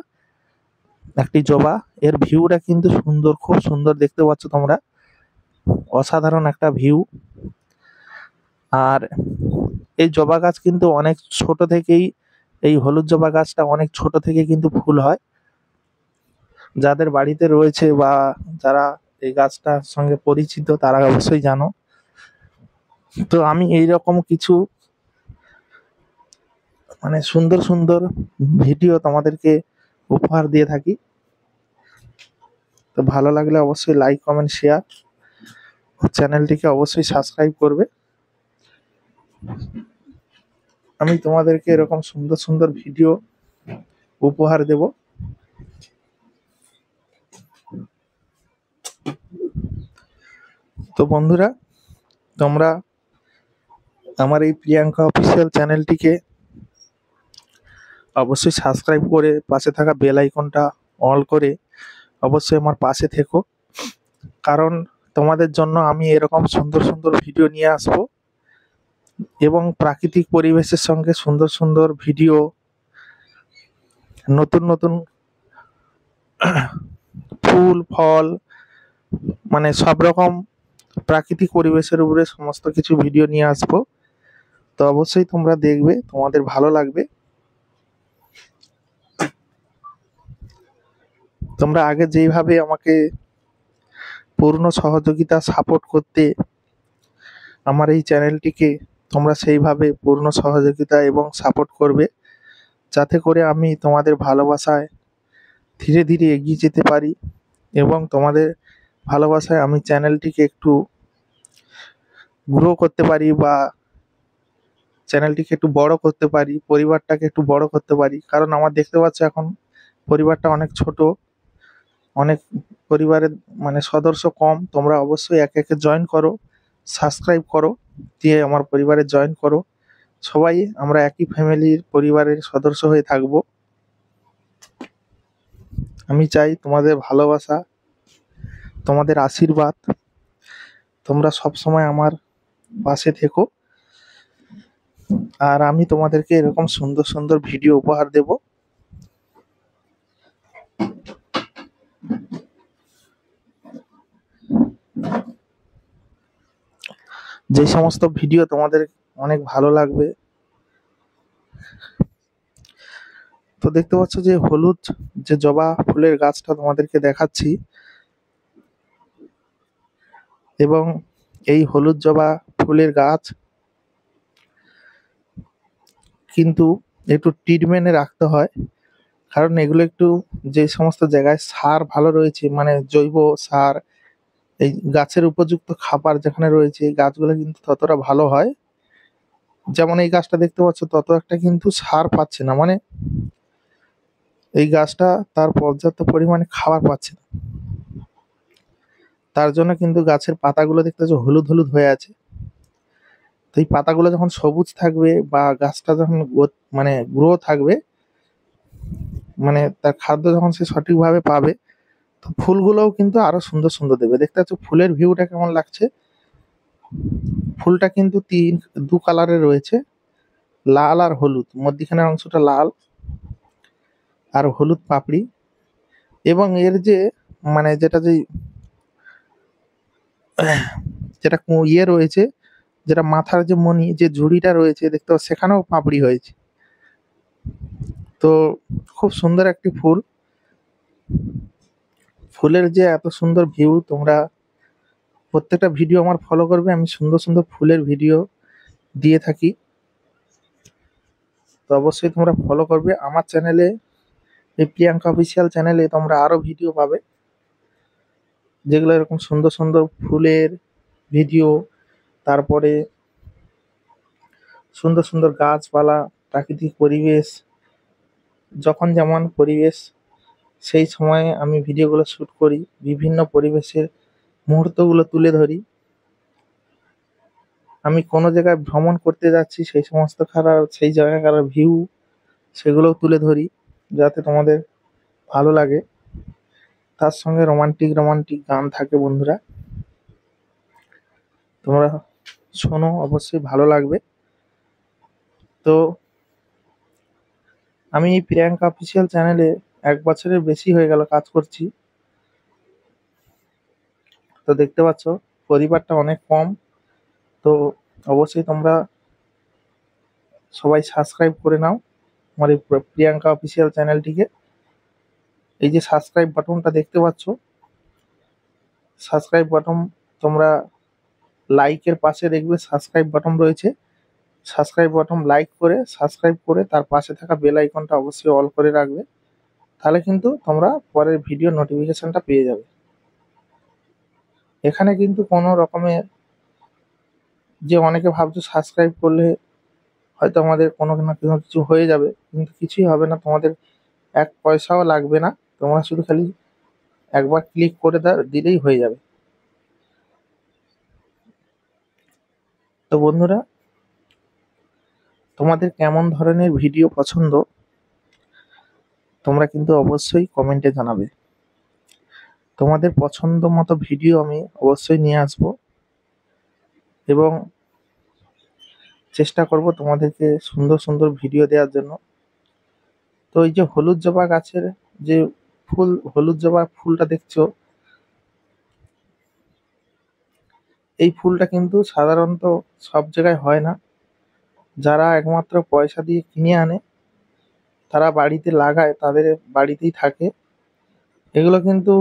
একটি জবা। এর ভিউটা কিন্তু সুন্দর, খুব সুন্দর দেখতে পাচ্ছ তোমরা, অসাধারণ একটা ভিউ। আর এই জবা গাছ কিন্তু অনেক ছোট থেকেই, এই হলুদ জবা গাছটা অনেক ছোট থেকে কিন্তু ফুল হয়। যাদের বাড়িতে রয়েছে বা যারা এই গাছটার সঙ্গে পরিচিত তারা অবশ্যই জানো। তো আমি এইরকম কিছু মানে সুন্দর সুন্দর ভিডিও তোমাদেরকে উপহার দিয়ে থাকি। তো ভালো লাগলে অবশ্যই লাইক কমেন্ট শেয়ার, চ্যানেলটিকে অবশ্যই সাবস্ক্রাইব করবে। আমি তোমাদেরকে এরকম সুন্দর সুন্দর ভিডিও উপহার দেব। তো বন্ধুরা, তোমরা আমার এই প্রিয়াঙ্কা অফিসিয়াল চ্যানেলটিকে অবশ্যই সাবস্ক্রাইব করে পাশে থাকা বেল আইকনটা অল করে অবশ্যই আমার পাশে থেকো, কারণ তোমাদের জন্য আমি এরকম সুন্দর সুন্দর ভিডিও নিয়ে আসব এবং প্রাকৃতিক পরিবেশের সঙ্গে সুন্দর সুন্দর ভিডিও, নতুন নতুন ফুল ফল, মানে সব রকম প্রাকৃতিক পরিবেশের উপরে সমস্ত কিছু ভিডিও নিয়ে আসবো। তো অবশ্যই তোমরা দেখবে, তোমাদের ভালো লাগবে। তোমরা আগে যেইভাবে আমাকে পূর্ণ সহযোগিতা সাপোর্ট করতে আমার এই চ্যানেলটিকে, তোমরা সেইভাবে পূর্ণ সহযোগিতা এবং সাপোর্ট করবে, যাতে করে আমি তোমাদের ভালোবাসায় ধীরে ধীরে এগিয়ে যেতে পারি এবং তোমাদের ভালোবাসায় আমি চ্যানেলটিকে একটু গ্রো করতে পারি বা চ্যানেলটিকে একটু বড় করতে পারি, পরিবারটাকে একটু বড় করতে পারি। কারণ আমার দেখতে পাচ্ছ এখন পরিবারটা অনেক ছোট, অনেক পরিবারের মানে সদস্য কম। তোমরা অবশ্যই একে একে জয়েন করো, সাবস্ক্রাইব করো, দিয়ে আমার পরিবারে জয়েন করো। সবাই আমরা একই ফ্যামিলির পরিবারের সদস্য হয়ে থাকবো। আমি চাই তোমাদের ভালোবাসা, তোমাদের আশীর্বাদ, তোমরা সব সময় আমার পাশে থেকো। আর আমি তোমাদেরকে এরকম সুন্দর সুন্দর ভিডিও উপহার দেব। যে সমস্ত ভিডিও তোমাদের অনেক ভালো লাগবে। তো দেখতে পাচ্ছ যে হলুদ যে জবা ফুলের গাছটা তোমাদেরকে দেখাচ্ছি, এবং এই হলুদ জবা ফুলের গাছ কিন্তু একটু ট্রিটমেন্টে রাখতে হয়, কারণ এগুলো একটু যে সমস্ত জায়গায় সার ভালো রয়েছে, মানে জৈব সার, এই গাছের উপযুক্ত খাবার যেখানে রয়েছে এই গাছগুলো কিন্তু ততটা ভালো হয়। যেমন এই গাছটা দেখতে পাচ্ছ, তত একটা কিন্তু সার পাচ্ছে না, মানে এই গাছটা তার পর্যাপ্ত পরিমাণে খাবার পাচ্ছে না। তার জন্য কিন্তু গাছের পাতাগুলো দেখতে পাচ্ছ হলুদ হলুদ হয়ে আছে। তো এই পাতাগুলো যখন সবুজ থাকবে বা গাছটা যখন মানে গ্রো থাকবে, মানে তার খাদ্য যখন সে সঠিকভাবে পাবে, তো ফুলগুলোও কিন্তু আরো সুন্দর সুন্দর দেবে। দেখতে পাচ্ছ ফুলের ভিউটা কেমন লাগছে। ফুলটা কিন্তু দু কালারের রয়েছে, লাল আর হলুদ, মধ্যিখানের অংশটা লাল আর হলুদ পাপড়ি। এবং এর যে মানে যেটা ইয়ে রয়েছে, যেটা মাথার যে মণি যে ঝুড়িটা রয়েছে দেখতে পাচ্ছ, সেখানেও পাপড়ি হয়েছে। তো খুব সুন্দর একটি ফুল। ফুলের যে এত সুন্দর ভিউ, তোমরা প্রত্যেকটা ভিডিও আমার ফলো করবে, আমি সুন্দর সুন্দর ফুলের ভিডিও দিয়ে থাকি। তো অবশ্যই তোমরা ফলো করবে আমার চ্যানেলে, এই প্রিয়াঙ্কা অফিসিয়াল চ্যানেলে তোমরা আরো ভিডিও পাবে, যেগুলো এরকম সুন্দর সুন্দর ফুলের ভিডিও, তারপরে সুন্দর সুন্দর গাছপালা, প্রাকৃতিক পরিবেশ, যখন যেমন পরিবেশ সেই সময়ে আমি ভিডিওগুলো শ্যুট করি, বিভিন্ন পরিবেশের মুহূর্তগুলো তুলে ধরি। আমি কোনো জায়গায় ভ্রমণ করতে যাচ্ছি সেই সমস্ত সেই জায়গাকার ভিউ সেগুলোও তুলে ধরি, যাতে তোমাদের ভালো লাগে। তার সঙ্গে রোমান্টিক রোমান্টিক গান থাকে বন্ধুরা, তোমরা শোনো, অবশ্যই ভালো লাগবে। তো আমি এই প্রিয়াঙ্কা অফিসিয়াল চ্যানেলে 1 বছরের বেশি হয়ে গেল কাজ করছি। তো দেখতে পাচ্ছ পরিবারটা অনেক কম। তো অবশ্যই তোমরা সবাই সাবস্ক্রাইব করে নাও আমার এই প্রিয়াঙ্কা অফিসিয়াল চ্যানেলটিকে। এই যে সাবস্ক্রাইব বাটনটা দেখতে পাচ্ছ, সাবস্ক্রাইব বাটন, তোমরা লাইকের পাশে দেখবে সাবস্ক্রাইব বাটন রয়েছে, সাবস্ক্রাইব বাটন লাইক করে সাবস্ক্রাইব করে তার পাশে থাকা বেল আইকনটা অবশ্যই অল করে রাখবে, তাহলে কিন্তু তোমরা পরের ভিডিও নোটিফিকেশনটা পেয়ে যাবে। এখানে কিন্তু কোনো রকমের যে অনেকে ভাবছো সাবস্ক্রাইব করলে হয়তো আমাদের কোনো না কোনো কিছু হয়ে যাবে, কিন্তু কিছুই হবে না, তোমাদের 1 পয়সাও লাগবে না, তোমরা শুধু খালি একবার ক্লিক করে দিলেই হয়ে যাবে। তো বন্ধুরা, তোমাদের কেমন ধরনের ভিডিও পছন্দ তোমরা কিন্তু অবশ্যই কমেন্টে জানাবে। তোমাদের পছন্দ মতো ভিডিও আমি অবশ্যই নিয়ে আসবো এবং চেষ্টা করব তোমাদেরকে সুন্দর সুন্দর ভিডিও দেওয়ার জন্য। তো এই যে হলুদ জবা গাছের যে ফুল, হলুদ জবা ফুলটা দেখছো, এই ফুলটা কিন্তু সাধারণত সব জায়গায় হয় না। যারা একমাত্র পয়সা দিয়ে কিনে আনে, তারা বাড়িতে লাগায়, তাদের বাড়িতেই থাকে। এগুলো কিন্তু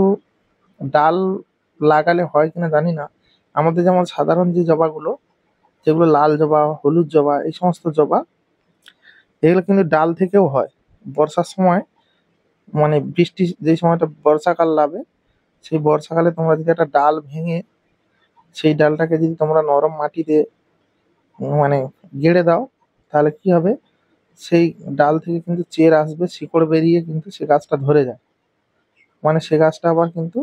ডাল লাগালে হয় কিনা জানি না। আমাদের যেমন সাধারণ যে জবাগুলো, যেগুলো লাল জবা, হলুদ জবা, এই সমস্ত জবা, এগুলো কিন্তু ডাল থেকেও হয়। বর্ষার সময়, মানে বৃষ্টি যেই সময়টা বর্ষাকাল লাগে, সেই বর্ষাকালে তোমরা যদি একটা ডাল ভেঙে সেই ডালটাকে যদি তোমরা নরম মাটিতে মানে গেড়ে দাও, তাহলে কি হবে, সেই ডাল থেকে কিন্তু চের আসবে, শিকড় বেরিয়ে কিন্তু সে গাছটা ধরে যায়, মানে সে গাছটা আবার কিন্তু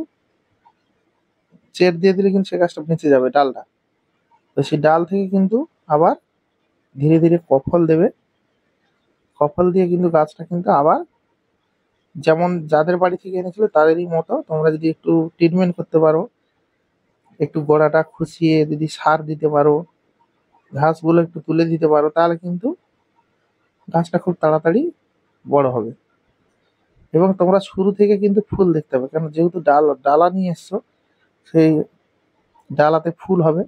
চের দিয়ে দিলে কিন্তু সে গাছটা বেঁচে যাবে ডালটা। তো সেই ডাল থেকে কিন্তু আবার ধীরে ধীরে কফল দেবে, কফল দিয়ে কিন্তু গাছটা কিন্তু আবার যেমন যাদের বাড়ি থেকে এনেছিল তাদেরই মতো তোমরা যদি একটু ট্রিটমেন্ট করতে পারো, একটু গোড়াটা খুশিয়ে যদি সার দিতে পারো, ঘাসগুলো একটু তুলে দিতে পারো, তাহলে কিন্তু গাছটা খুব তাড়াতাড়ি বড় হবে। এবং তোমরা শুরু থেকে কিন্তু ফুল দেখতে পাবে, কারণ যেহেতু ডালা নিয়ে এসছো, সেই ডালাতে ফুল হবে,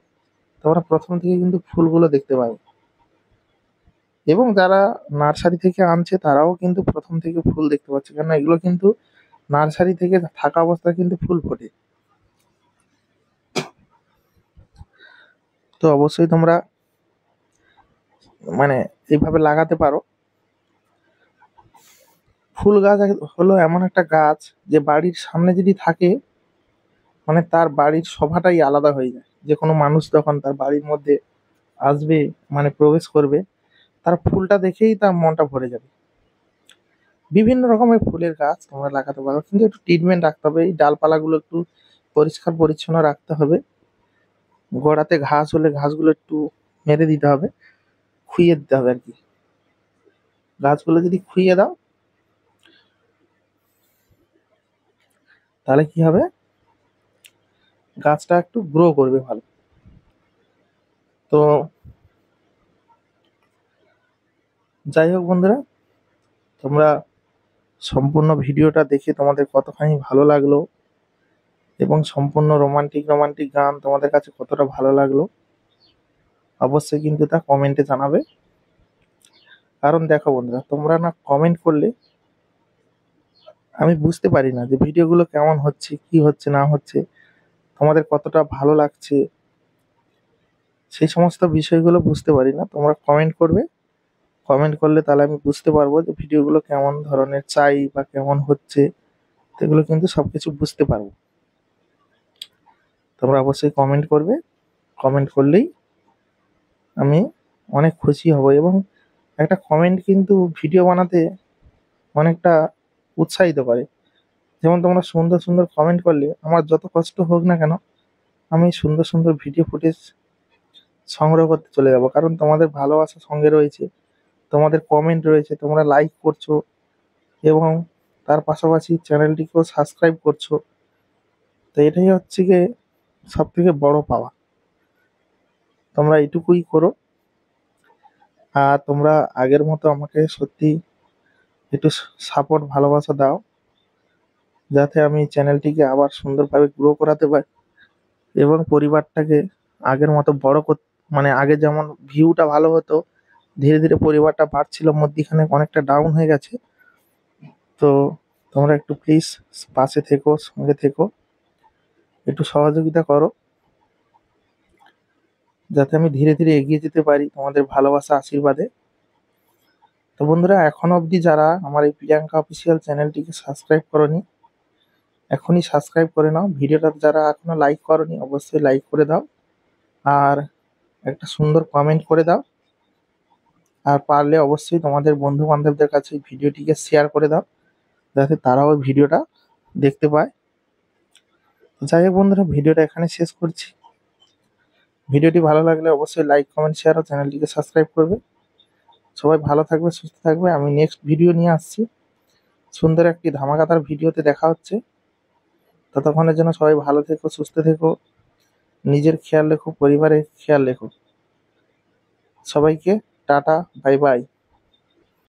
তোমরা প্রথম থেকে কিন্তু ফুলগুলো দেখতে পাবে। এবং যারা নার্সারি থেকে আনছে তারাও কিন্তু প্রথম থেকে ফুল দেখতে পাচ্ছে, কারণ এগুলো কিন্তু নার্সারি থেকে থাকা অবস্থায় কিন্তু ফুল ফোটে। তো অবশ্যই তোমরা মানে এইভাবে লাগাতে পারো। ফুল গাছ হলো এমন একটা গাছ যে বাড়ির সামনে যদি থাকে মানে তার বাড়ির শোভাটাই আলাদা হয়ে যায়। যে কোনো মানুষ যখন তার বাড়ির মধ্যে আসবে মানে প্রবেশ করবে, তার ফুলটা দেখেই তার মনটা ভরে যাবে। বিভিন্ন রকমের ফুলের গাছ তোমরা লাগাতে পারো, কিন্তু একটু ট্রিটমেন্ট রাখতে হবে। এই ডালপালাগুলো একটু পরিষ্কার পরিচ্ছন্ন রাখতে হবে। গোড়াতে ঘাস হলে ঘাসগুলো একটু মেরে দিতে হবে, খুইয়ে দিতে হবে আর কি। গাছগুলো যদি খুইয়ে দাও তাহলে কি হবে, গাছটা একটু গ্রো করবে ভালো। তো যাই হোক বন্ধুরা, তোমরা সম্পূর্ণ ভিডিওটা দেখে তোমাদের কতখানি ভালো লাগলো এবং সম্পূর্ণ রোমান্টিক রোমান্টিক গান তোমাদের কাছে কতটা ভালো লাগলো অবশ্যই কিন্তু তা কমেন্টে জানাবে। কারণ দেখো বন্ধুরা, তোমরা না কমেন্ট করলে আমি বুঝতে পারি না যে ভিডিওগুলো কেমন হচ্ছে, কি হচ্ছে না হচ্ছে, তোমাদের কতটা ভালো লাগছে, সেই সমস্ত বিষয়গুলো বুঝতে পারি না। তোমরা কমেন্ট করবে, কমেন্ট করলে তাহলে আমি বুঝতে পারবো যে ভিডিওগুলো কেমন ধরনের চাই বা কেমন হচ্ছে, সেগুলো কিন্তু সবকিছু বুঝতে পারবো। তোমরা অবশ্যই কমেন্ট করবে, কমেন্ট করলেই আমি অনেক খুশি হব। এবং একটা কমেন্ট কিন্তু ভিডিও বানাতে অনেকটা উৎসাহিত করে। যেমন তোমরা সুন্দর সুন্দর কমেন্ট করলে আমার যত কষ্ট হোক না কেন, আমি সুন্দর সুন্দর ভিডিও ফুটেজ সংগ্রহ করতে চলে যাবো। কারণ তোমাদের ভালোবাসা সঙ্গে রয়েছে, তোমাদের কমেন্ট রয়েছে, তোমরা লাইক করছো এবং তার পাশাপাশি চ্যানেলটিকেও সাবস্ক্রাইব করছো। তো এটাই হচ্ছে গিয়ে সব থেকে বড় পাওয়া। তোমরা এইটুকুই করো, আর তোমরা আগের মতো আমাকে সত্যি একটু সাপোর্ট ভালোবাসা দাও, যাতে আমি চ্যানেলটিকে আবার সুন্দরভাবে গ্রো করাতে পারি এবং পরিবারটাকে আগের মতো বড় মানে আগে যেমন ভিউটা ভালো হতো, ধীরে ধীরে পরিবারটা বাড়ছিল, মধ্যিখানে অনেকটা ডাউন হয়ে গেছে। তো তোমরা একটু প্লিজ পাশে থেকো, সঙ্গে থেকো, একটু সহযোগিতা করো, যাতে আমি ধীরে ধীরে এগিয়ে যেতে পারি তোমাদের ভালোবাসা আশীর্বাদে। তো বন্ধুরা, এখনো অবধি যারা আমার এই প্রিয়াঙ্কা অফিসিয়াল চ্যানেলটিকে সাবস্ক্রাইব করোনি, এখনই সাবস্ক্রাইব করে নাও। ভিডিওটা যারা এখনো লাইক করোনি অবশ্যই লাইক করে দাও, আর একটা সুন্দর কমেন্ট করে দাও। আর পারলে অবশ্যই তোমাদের বন্ধু বান্ধবদের কাছে এই ভিডিওটিকে শেয়ার করে দাও, যাতে তারাও ওই ভিডিওটা দেখতে পায়। যাই হোক বন্ধুরা, ভিডিওটা এখানে শেষ করছি। ভিডিওটি ভালো লাগলে অবশ্যই লাইক কমেন্ট শেয়ার ও চ্যানেলটিকে সাবস্ক্রাইব করবে। সবাই ভালো থাকবে, সুস্থ থাকবে। আমি নেক্সট ভিডিও নিয়ে আসছি, সুন্দর একটি ধামাকাদার ভিডিওতে দেখা হচ্ছে। ততক্ষণের জন্য সবাই ভালো থেকো, সুস্থ থেকো, নিজের খেয়াল রেখো, পরিবারের খেয়াল রেখো। সবাইকে টাটা, বাই বাই।